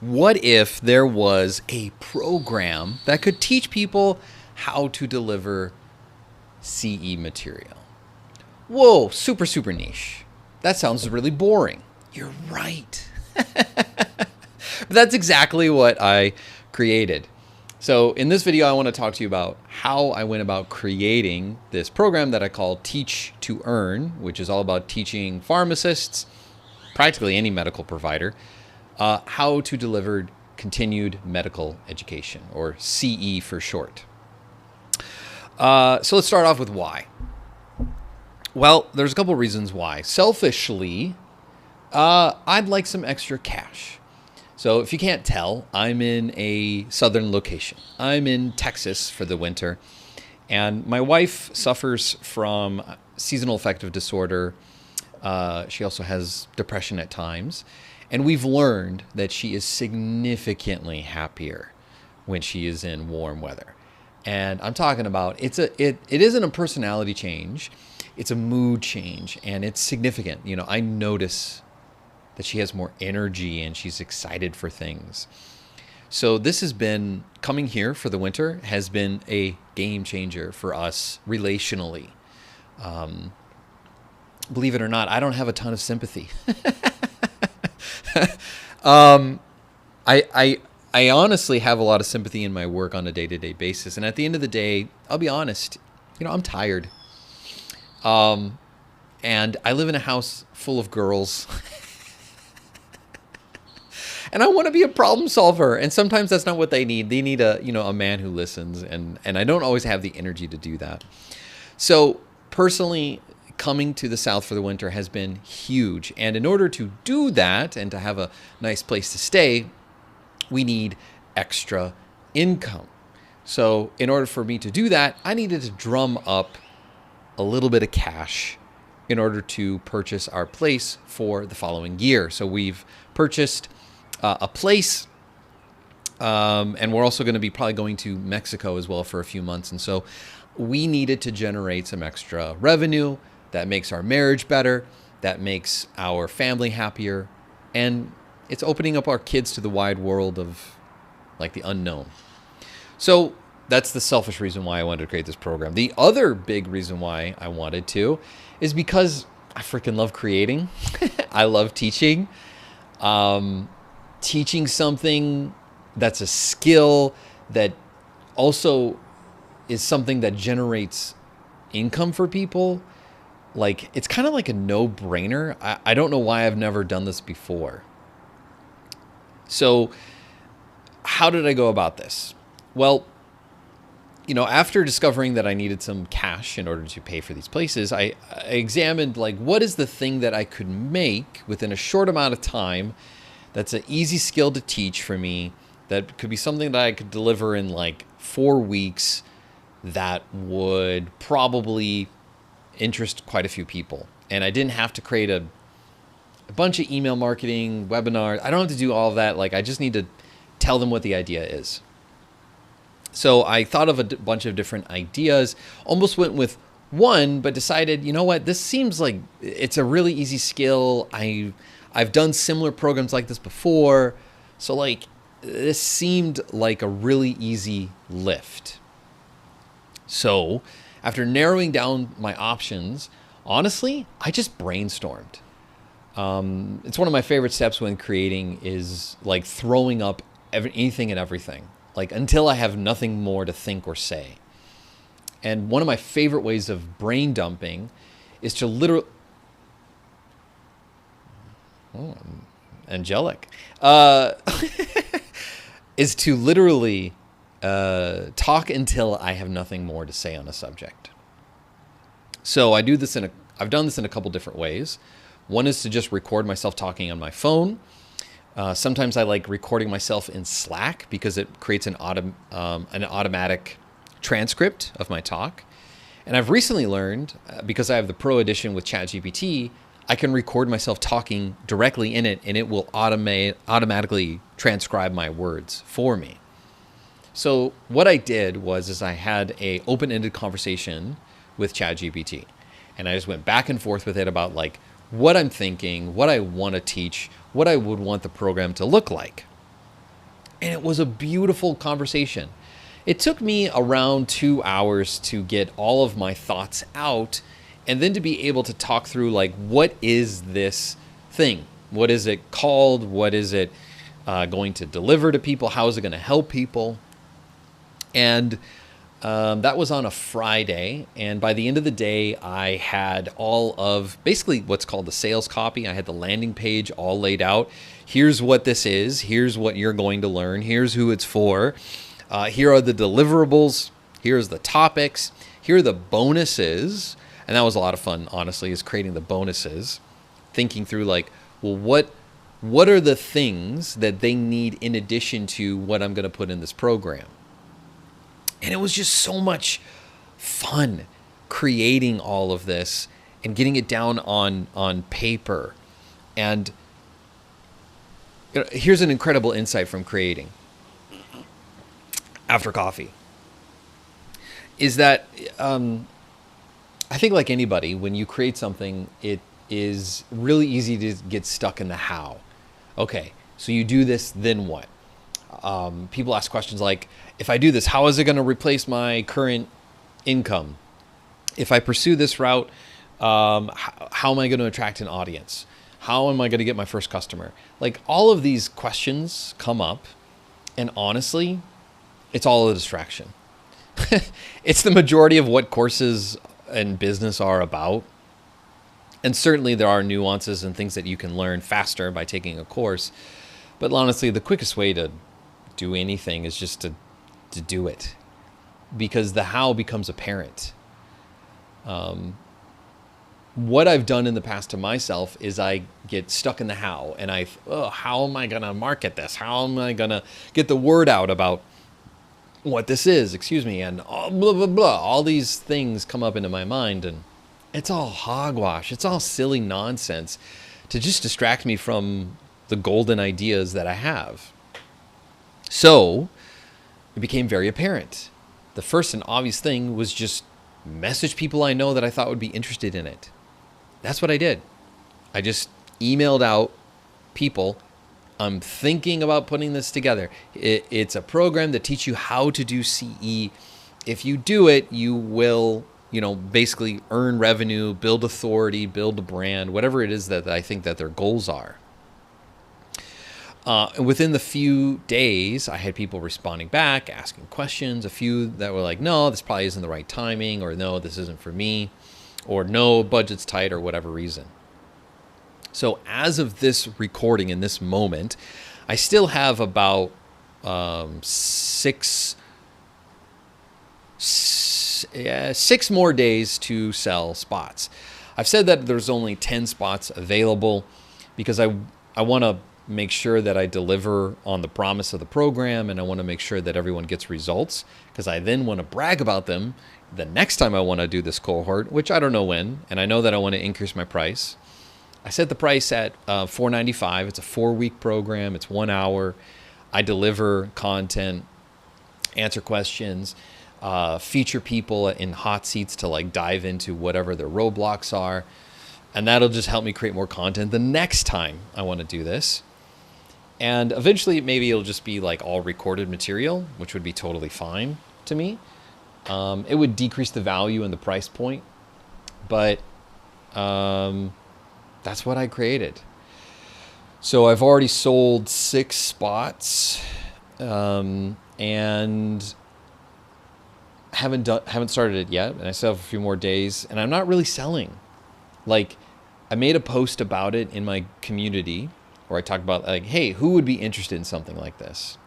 What if there was a program that could teach people how to deliver CE material? Whoa, super, super niche. That sounds really boring. You're right. But that's exactly what I created. So in this video, I want to talk to you about how I went about creating this program that I call Teach to Earn, which is all about teaching pharmacists, practically any medical provider, how to deliver continued medical education, or CE for short. So let's start off with why. Well, there's a couple reasons why. Selfishly, I'd like some extra cash. So if you can't tell, I'm in a southern location. I'm in Texas for the winter, and my wife suffers from seasonal affective disorder. She also has depression at times, and we've learned that she is significantly happier when she is in warm weather. And I'm talking about it isn't a personality change, it's a mood change, and it's significant. You know, I notice that she has more energy and she's excited for things. So this has been, coming here for the winter has been a game changer for us relationally. Believe it or not, I don't have a ton of sympathy. I honestly have a lot of sympathy in my work on a day-to-day basis. And at the end of the day, I'll be honest, I'm tired. And I live in a house full of girls. And I want to be a problem solver. And sometimes that's not what they need. They need a man who listens. And I don't always have the energy to do that. So personally, coming to the South for the winter has been huge. And in order to do that and to have a nice place to stay, we need extra income. So in order for me to do that, I needed to drum up a little bit of cash in order to purchase our place for the following year. So we've purchased a place, and we're also going to be probably going to Mexico as well for a few months. And so we needed to generate some extra revenue that makes our marriage better, that makes our family happier, and it's opening up our kids to the wide world of like the unknown. So that's the selfish reason why I wanted to create this program. The other big reason why I wanted to is because I freaking love creating. I love teaching. Teaching something that's a skill that also is something that generates income for people. Like, it's kind of like a no-brainer. I don't know why I've never done this before. So how did I go about this? Well, after discovering that I needed some cash in order to pay for these places, I examined, like, what is the thing that I could make within a short amount of time that's an easy skill to teach for me, that could be something that I could deliver in like 4 weeks that would probably interest quite a few people. And I didn't have to create a bunch of email marketing, webinars. I don't have to do all of that. Like, I just need to tell them what the idea is. So I thought of a bunch of different ideas, almost went with one, but decided, you know what, this seems like it's a really easy skill. I've done similar programs like this before. So like, this seemed like a really easy lift. So after narrowing down my options, honestly, I just brainstormed. It's one of my favorite steps when creating is like throwing up anything and everything, like until I have nothing more to think or say. And one of my favorite ways of brain dumping is to literally, angelic, is to literally talk until I have nothing more to say on a subject. So I've done this in a couple different ways. One is to just record myself talking on my phone. Sometimes I like recording myself in Slack because it creates an automatic transcript of my talk. And I've recently learned, because I have the Pro Edition with ChatGPT, I can record myself talking directly in it, and it will automatically transcribe my words for me. So what I did was I had a open-ended conversation with ChatGPT, and I just went back and forth with it about what I'm thinking, what I want to teach, what I would want the program to look like. And it was a beautiful conversation. It took me around 2 hours to get all of my thoughts out and then to be able to talk through, like, what is this thing? What is it called? What is it going to deliver to people? How is it going to help people? And that was on a Friday. And by the end of the day, I had all of basically what's called the sales copy. I had the landing page all laid out. Here's what this is. Here's what you're going to learn. Here's who it's for. Here are the deliverables. Here's the topics. Here are the bonuses. And that was a lot of fun, honestly, is creating the bonuses. Thinking through, like, well, what are the things that they need in addition to what I'm going to put in this program? And it was just so much fun creating all of this and getting it down on paper. And here's an incredible insight from creating after coffee is that I think, like anybody, when you create something, it is really easy to get stuck in the how. Okay, so you do this, then what? People ask questions like, if I do this, how is it going to replace my current income? If I pursue this route, how am I going to attract an audience? How am I going to get my first customer? Like, all of these questions come up, and honestly, it's all a distraction. It's the majority of what courses and business are about. And certainly there are nuances and things that you can learn faster by taking a course. But honestly, the quickest way to do anything is just to do it, because the how becomes apparent. What I've done in the past to myself is I get stuck in the how, and how am I going to market this? How am I going to get the word out about what this is? And blah, blah, blah. All these things come up into my mind, and it's all hogwash. It's all silly nonsense to just distract me from the golden ideas that I have. So it became very apparent. The first and obvious thing was just message people I know that I thought would be interested in it. That's what I did. I just emailed out people. I'm thinking about putting this together. It's a program that teaches you how to do CE. If you do it, you will, basically earn revenue, build authority, build a brand, whatever it is that I think that their goals are. And within the few days, I had people responding back, asking questions. A few that were like, no, this probably isn't the right timing, or no, this isn't for me, or no, budget's tight, or whatever reason. So as of this recording in this moment, I still have about 6 more days to sell spots. I've said that there's only 10 spots available because I want to make sure that I deliver on the promise of the program, and I want to make sure that everyone gets results, because I then want to brag about them the next time I want to do this cohort, which I don't know when, and I know that I want to increase my price. I set the price at $4.95. It's a 4-week program. It's 1 hour. I deliver content, answer questions, feature people in hot seats to like dive into whatever their roadblocks are. And that'll just help me create more content the next time I want to do this. And eventually maybe it'll just be like all recorded material, which would be totally fine to me. It would decrease the value and the price point, but that's what I created. So I've already sold 6 spots, and haven't started it yet. And I still have a few more days, and I'm not really selling. Like, I made a post about it in my community where I talked about, like, hey, who would be interested in something like this?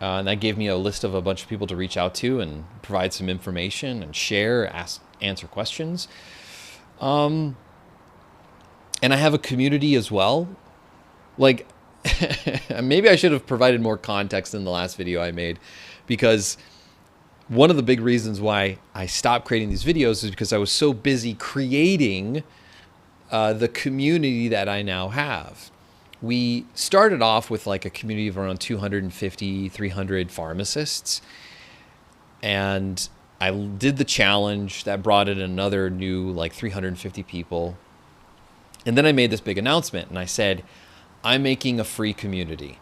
And that gave me a list of a bunch of people to reach out to and provide some information and share, answer questions. And I have a community as well. Like, maybe I should have provided more context in the last video I made, because one of the big reasons why I stopped creating these videos is because I was so busy creating the community that I now have. We started off with like a community of around 250, 300 pharmacists. And I did the challenge that brought in another new like 350 people. And then I made this big announcement and I said, I'm making a free community.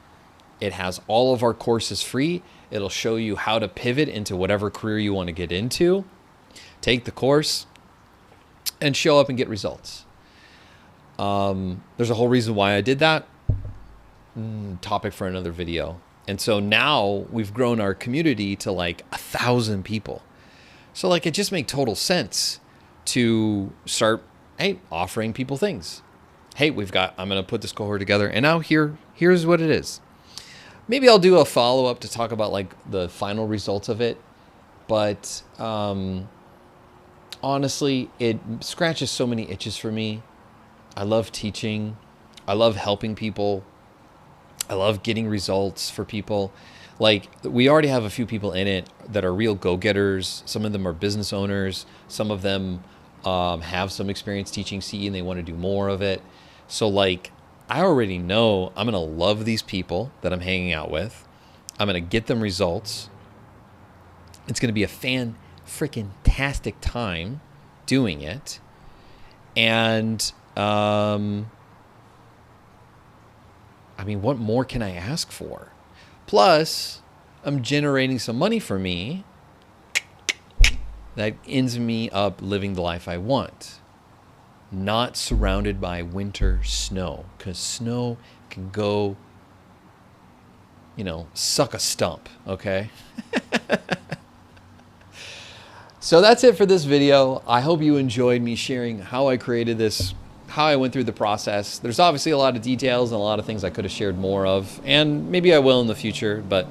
It has all of our courses free. It'll show you how to pivot into whatever career you want to get into. Take the course and show up and get results. There's a whole reason why I did that. Topic for another video. And so now we've grown our community to like 1,000 people. So like it just makes total sense to start, hey, offering people things. Hey, I'm going to put this cohort together, and now here's what it is. Maybe I'll do a follow-up to talk about like the final results of it. But honestly, it scratches so many itches for me. I love teaching. I love helping people. I love getting results for people. Like, we already have a few people in it that are real go-getters. Some of them are business owners. Some of them have some experience teaching CE and they want to do more of it. So like, I already know I'm going to love these people that I'm hanging out with. I'm going to get them results. It's going to be a fan-freaking-tastic time doing it. And, I mean, what more can I ask for? Plus, I'm generating some money for me that ends me up living the life I want. Not surrounded by winter snow, because snow can go, suck a stump, okay? So that's it for this video. I hope you enjoyed me sharing how I created this, how I went through the process. There's obviously a lot of details and a lot of things I could have shared more of, and maybe I will in the future, but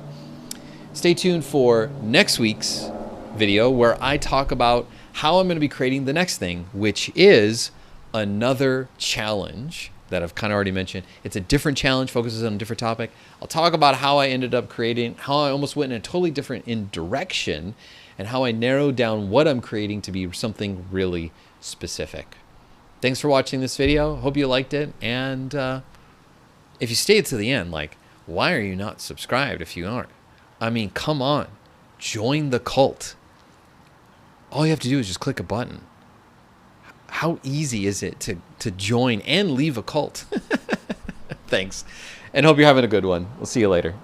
stay tuned for next week's video where I talk about how I'm going to be creating the next thing, which is another challenge that I've kind of already mentioned. It's a different challenge, focuses on a different topic. I'll talk about how I ended up creating, how I almost went in a totally different direction, and how I narrowed down what I'm creating to be something really specific. Thanks for watching this video. Hope you liked it. And if you stayed to the end, like, why are you not subscribed if you aren't? I mean, come on. Join the cult. All you have to do is just click a button. How easy is it to join and leave a cult? Thanks. And hope you're having a good one. We'll see you later.